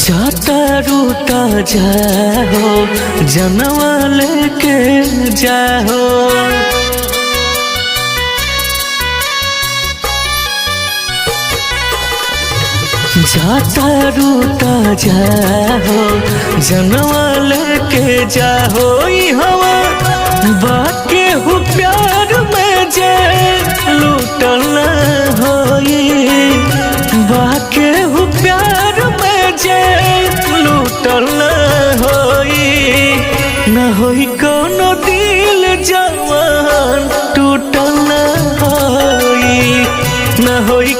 जाता रूता जाओ जनवा लेके जाओ। जाता रूता जाओ जनवा लेके जाओ। हवा बाके हूँ प्यार में जे लूटल होई, बाके हूँ प्यार में जे लूटल होई। न होई कोनो दिल जवान टूटल होई, न होई